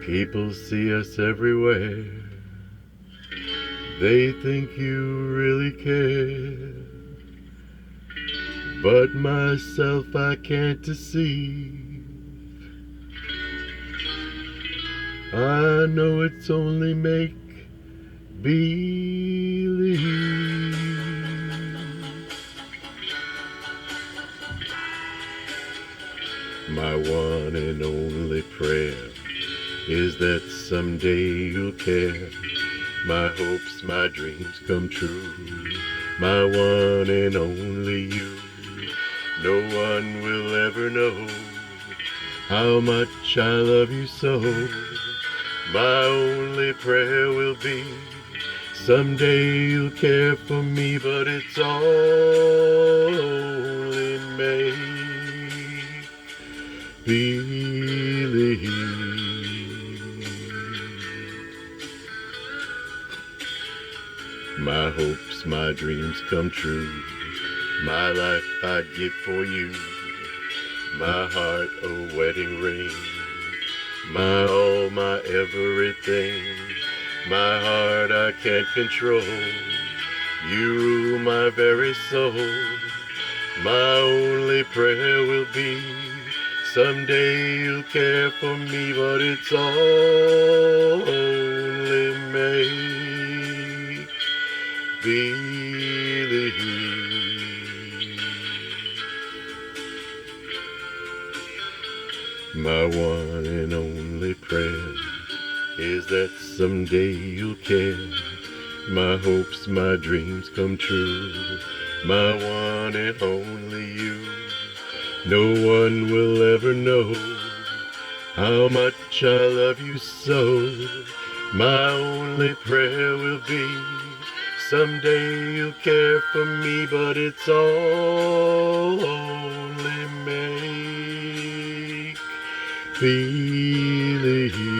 People see us everywhere. They think you really care. But myself I can't deceive. I know it's only make believe. My one and only prayer is that someday you'll care. My hopes, my dreams come true. My one and only you. No one will ever know how much I love you so. My only prayer will be someday you'll care for me, but it's only make believe. My hopes, my dreams come true. My life I'd give for you. My heart a wedding ring. My all, my everything. My heart I can't control. You rule my very soul. My only prayer will be someday you'll care for me, but it's only make believe. My one and only prayer is that someday you'll care. My hopes, my dreams come true. My one and only you. No one will ever know how much I love you so. My only prayer will be someday you'll care for me, but it's only make believe.